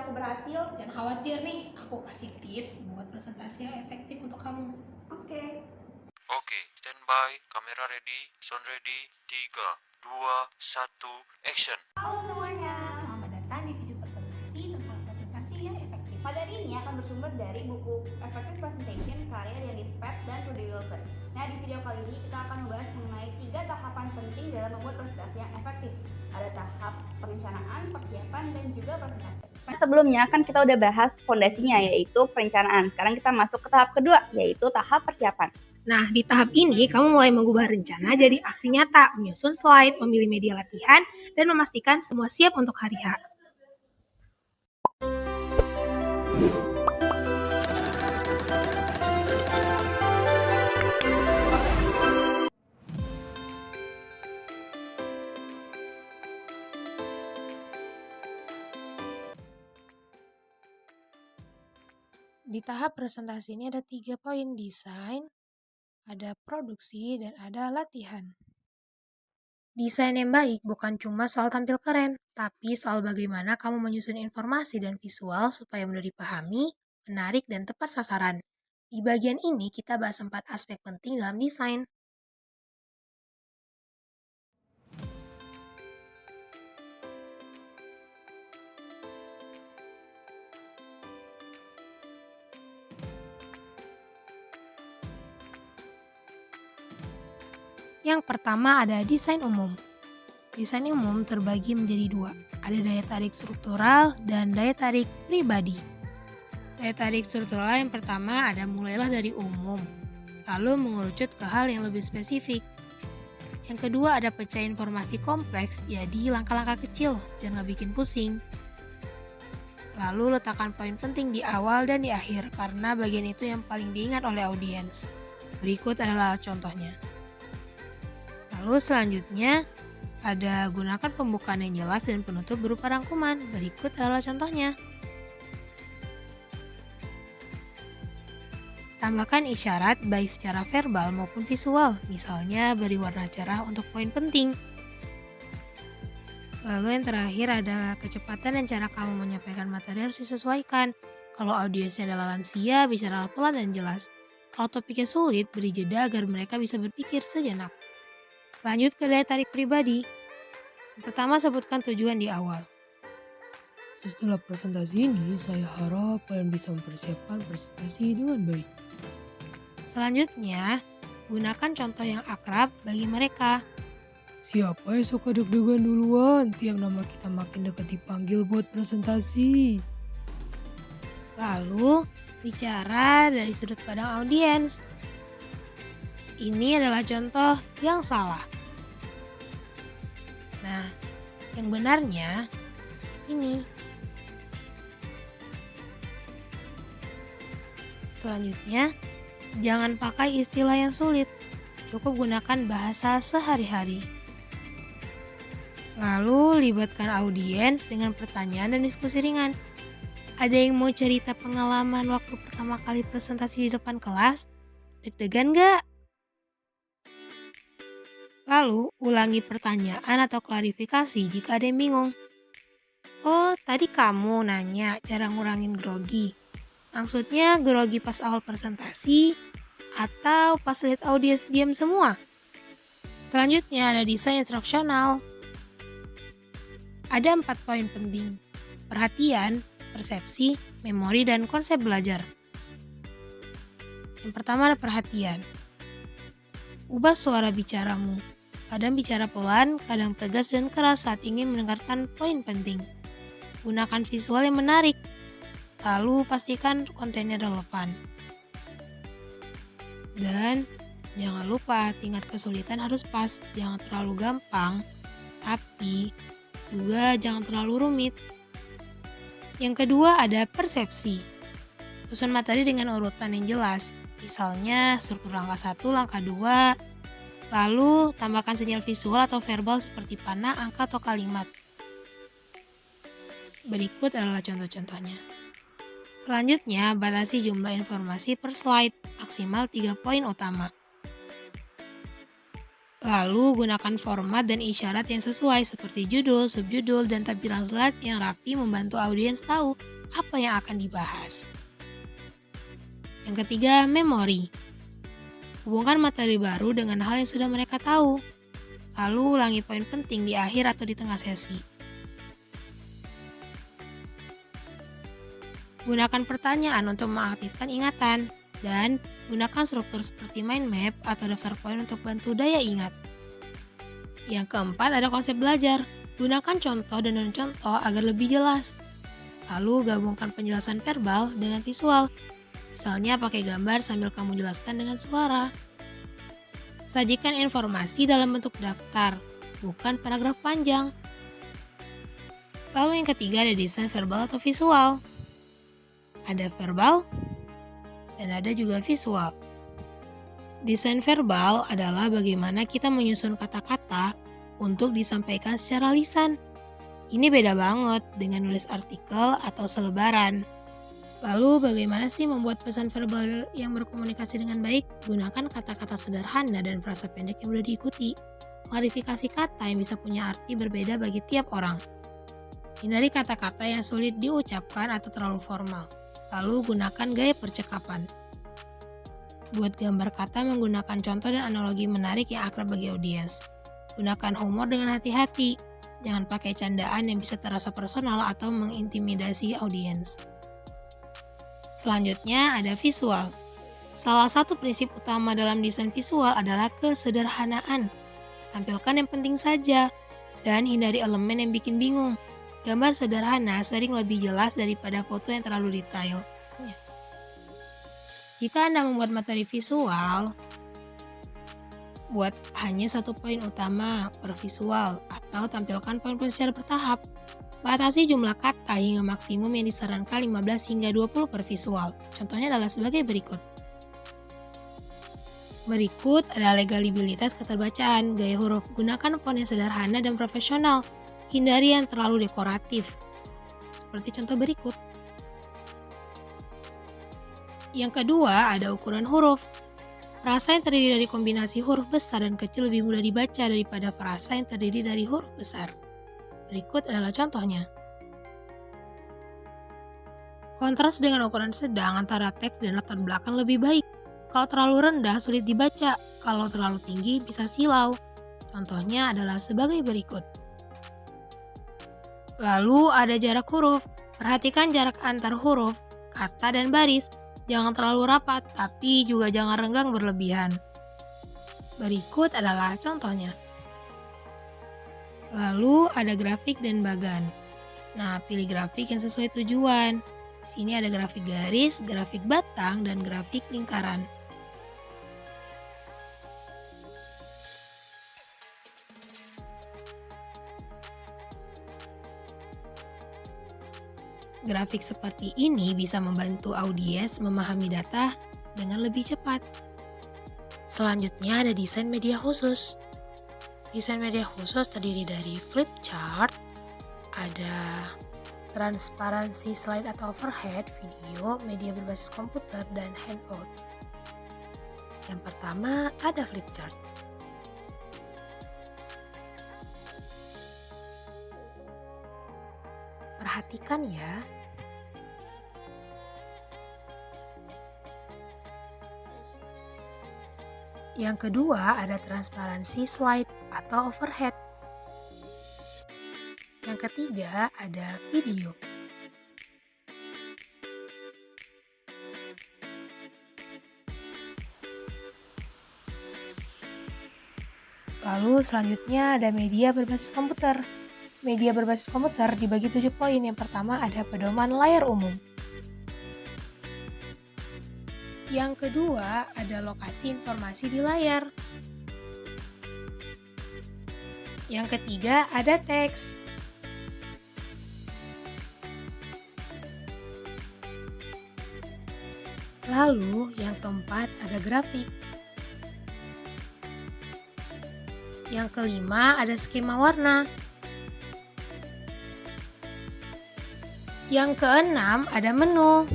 aku berhasil. Jangan khawatir nih, aku kasih tips buat presentasi yang efektif untuk kamu. Oke. Oke, standby, kamera ready, sound ready, 3, 2, 1, action. Halo semuanya. Selamat datang di video presentasi tentang presentasi yang efektif. Materi ini akan bersumber dari buku Effective Presentation karya Dennis Pett dan Rudy Wilson. Nah, di video kali ini kita akan membahas mengenai 3 tahapan penting dalam membuat presentasi yang efektif. Ada tahap perencanaan, persiapan, dan juga presentasi. Sebelumnya kan kita udah bahas fondasinya, yaitu perencanaan. Sekarang kita masuk ke tahap kedua, yaitu tahap persiapan. Nah, di tahap ini kamu mulai mengubah rencana jadi aksi nyata, menyusun slide, memilih media latihan, dan memastikan semua siap untuk hari H. Di tahap presentasi ini ada 3 poin: desain, ada produksi, dan ada latihan. Desain yang baik bukan cuma soal tampil keren, tapi soal bagaimana kamu menyusun informasi dan visual supaya mudah dipahami, menarik, dan tepat sasaran. Di bagian ini kita bahas 4 aspek penting dalam desain. Yang pertama ada desain umum. Desain umum terbagi menjadi 2, ada daya tarik struktural dan daya tarik pribadi. Daya tarik struktural yang pertama ada mulailah dari umum, lalu mengerucut ke hal yang lebih spesifik. Yang kedua ada pecah informasi kompleks, jadi langkah-langkah kecil, jangan bikin pusing. Lalu letakkan poin penting di awal dan di akhir, karena bagian itu yang paling diingat oleh audiens. Berikut adalah contohnya. Lalu selanjutnya, ada gunakan pembukaan yang jelas dan penutup berupa rangkuman. Berikut adalah contohnya. Tambahkan isyarat baik secara verbal maupun visual, misalnya beri warna cerah untuk poin penting. Lalu yang terakhir ada kecepatan dan cara kamu menyampaikan materi harus disesuaikan. Kalau audiensnya adalah lansia, bicara pelan dan jelas. Kalau topiknya sulit, beri jeda agar mereka bisa berpikir sejenak. Lanjut ke daya tarik pribadi. Yang pertama, sebutkan tujuan di awal. Setelah presentasi ini, saya harap kalian bisa mempersiapkan presentasi dengan baik. Selanjutnya, gunakan contoh yang akrab bagi mereka. Siapa yang suka deg-degan duluan? Tiap nama kita makin dekat dipanggil buat presentasi. Lalu, bicara dari sudut pandang audiens. Ini adalah contoh yang salah. Nah, yang benarnya ini. Selanjutnya, jangan pakai istilah yang sulit. Cukup gunakan bahasa sehari-hari. Lalu, libatkan audiens dengan pertanyaan dan diskusi ringan. Ada yang mau cerita pengalaman waktu pertama kali presentasi di depan kelas? Deg-degan gak? Lalu, ulangi pertanyaan atau klarifikasi jika ada yang bingung. Oh, tadi kamu nanya cara ngurangin grogi. Maksudnya grogi pas awal presentasi atau pas lihat audiens diam semua? Selanjutnya ada desain instruksional. Ada 4 poin penting: perhatian, persepsi, memori, dan konsep belajar. Yang pertama ada perhatian. Ubah suara bicaramu. Kadang bicara pelan, kadang tegas dan keras saat ingin mendengarkan poin penting. Gunakan visual yang menarik. Lalu pastikan kontennya relevan. Dan jangan lupa tingkat kesulitan harus pas. Jangan terlalu gampang, tapi juga jangan terlalu rumit. Yang kedua ada persepsi. Susun materi dengan urutan yang jelas. Misalnya struktur langkah 1, langkah 2, lalu tambahkan sinyal visual atau verbal seperti panah, angka, atau kalimat. Berikut adalah contoh-contohnya. Selanjutnya, batasi jumlah informasi per slide, maksimal 3 poin utama. Lalu, gunakan format dan isyarat yang sesuai seperti judul, subjudul, dan tampilan slide yang rapi membantu audiens tahu apa yang akan dibahas. Yang ketiga, memori. Hubungkan materi baru dengan hal yang sudah mereka tahu. Lalu ulangi poin penting di akhir atau di tengah sesi. Gunakan pertanyaan untuk mengaktifkan ingatan. Dan gunakan struktur seperti mind map atau daftar poin untuk bantu daya ingat. Yang keempat ada konsep belajar. Gunakan contoh dan non-contoh agar lebih jelas. Lalu gabungkan penjelasan verbal dengan visual. Misalnya pakai gambar sambil kamu jelaskan dengan suara. Sajikan informasi dalam bentuk daftar, bukan paragraf panjang. Lalu yang ketiga ada desain verbal atau visual. Ada verbal dan ada juga visual. Desain verbal adalah bagaimana kita menyusun kata-kata untuk disampaikan secara lisan. Ini beda banget dengan nulis artikel atau selebaran. Lalu bagaimana sih membuat pesan verbal yang berkomunikasi dengan baik? Gunakan kata-kata sederhana dan frasa pendek yang mudah diikuti. Klarifikasi kata yang bisa punya arti berbeda bagi tiap orang. Hindari kata-kata yang sulit diucapkan atau terlalu formal. Lalu gunakan gaya percakapan. Buat gambar kata menggunakan contoh dan analogi menarik yang akrab bagi audiens. Gunakan humor dengan hati-hati. Jangan pakai candaan yang bisa terasa personal atau mengintimidasi audiens. Selanjutnya ada visual. Salah satu prinsip utama dalam desain visual adalah kesederhanaan. Tampilkan yang penting saja dan hindari elemen yang bikin bingung. Gambar sederhana sering lebih jelas daripada foto yang terlalu detail. Jika Anda membuat materi visual, buat hanya satu poin utama per visual atau tampilkan poin-poin secara bertahap. Batasi jumlah kata hingga maksimum yang disarankan 15 hingga 20 per visual. Contohnya adalah sebagai berikut. Berikut ada legalibilitas keterbacaan, gaya huruf. Gunakan font yang sederhana dan profesional. Hindari yang terlalu dekoratif. Seperti contoh berikut. Yang kedua ada ukuran huruf. Frasa yang terdiri dari kombinasi huruf besar dan kecil lebih mudah dibaca daripada frasa yang terdiri dari huruf besar. Berikut adalah contohnya. Kontras dengan ukuran sedang antara teks dan latar belakang lebih baik. Kalau terlalu rendah sulit dibaca, kalau terlalu tinggi bisa silau. Contohnya adalah sebagai berikut. Lalu ada jarak huruf. Perhatikan jarak antar huruf, kata, dan baris. Jangan terlalu rapat, tapi juga jangan renggang berlebihan. Berikut adalah contohnya. Lalu ada grafik dan bagan. Nah, pilih grafik yang sesuai tujuan. Di sini ada grafik garis, grafik batang, dan grafik lingkaran. Grafik seperti ini bisa membantu audiens memahami data dengan lebih cepat. Selanjutnya ada desain media khusus. Desain media khusus terdiri dari flip chart, ada transparansi slide atau overhead, video, media berbasis komputer, dan handout. Yang pertama ada flip chart. Perhatikan ya. Yang kedua ada transparansi slide atau overhead. Yang ketiga ada video. Lalu selanjutnya ada media berbasis komputer. Media berbasis komputer dibagi 7 poin. Yang pertama ada pedoman layar umum. Yang kedua ada lokasi informasi di layar. Yang ketiga ada teks. Lalu yang keempat ada grafik. Yang kelima ada skema warna. Yang keenam ada menu.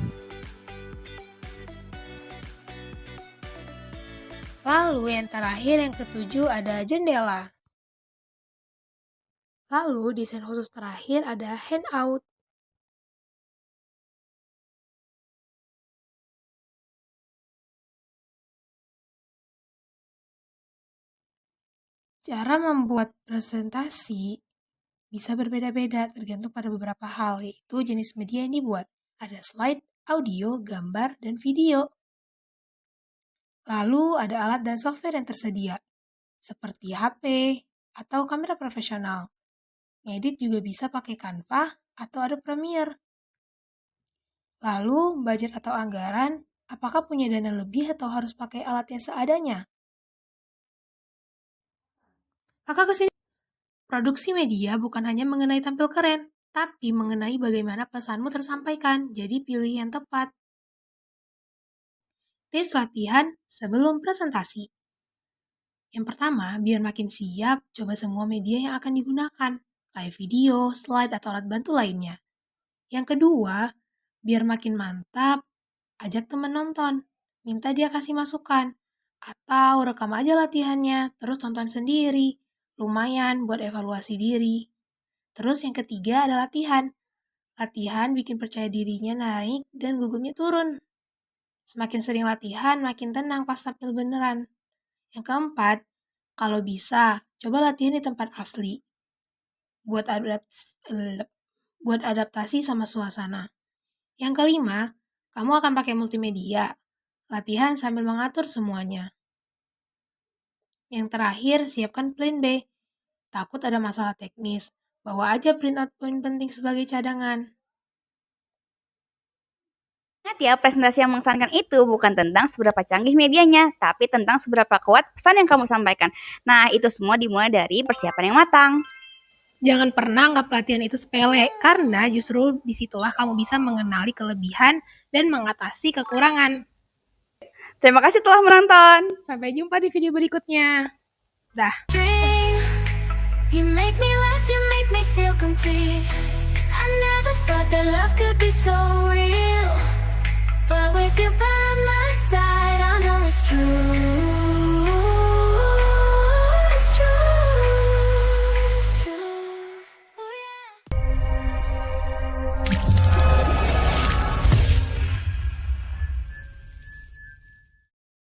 Lalu yang terakhir yang ketujuh ada jendela. Lalu desain khusus terakhir ada handout. Cara membuat presentasi bisa berbeda-beda tergantung pada beberapa hal, yaitu jenis media yang dibuat. Ada slide, audio, gambar, dan video. Lalu ada alat dan software yang tersedia, seperti HP atau kamera profesional. Ngedit juga bisa pakai Canva atau Adobe Premiere. Lalu, budget atau anggaran, apakah punya dana lebih atau harus pakai alat yang seadanya? Kakak kesini. Produksi media bukan hanya mengenai tampil keren, tapi mengenai bagaimana pesanmu tersampaikan, jadi pilih yang tepat. Tips latihan sebelum presentasi. Yang pertama, biar makin siap, coba semua media yang akan digunakan, kayak video, slide, atau alat bantu lainnya. Yang kedua, biar makin mantap, ajak teman nonton, minta dia kasih masukan, atau rekam aja latihannya, terus tonton sendiri. Lumayan buat evaluasi diri. Terus yang ketiga ada latihan. Latihan bikin percaya dirinya naik dan gugupnya turun. Semakin sering latihan, makin tenang pas tampil beneran. Yang keempat, kalau bisa, coba latihan di tempat asli. Buat adaptasi sama suasana. Yang kelima, kamu akan pakai multimedia. Latihan sambil mengatur semuanya. Yang terakhir, siapkan plan B. Takut ada masalah teknis, bawa aja printout poin penting sebagai cadangan. Ingat ya, presentasi yang mengesankan itu bukan tentang seberapa canggih medianya, tapi tentang seberapa kuat pesan yang kamu sampaikan. Nah, itu semua dimulai dari persiapan yang matang. Jangan pernah anggap pelatihan itu sepele, karena justru disitulah kamu bisa mengenali kelebihan dan mengatasi kekurangan. Terima kasih telah menonton. Sampai jumpa di video berikutnya. Dah. You make me laugh, you make me feel complete. I never thought that love could be so real. But with you by my side, I know it's true.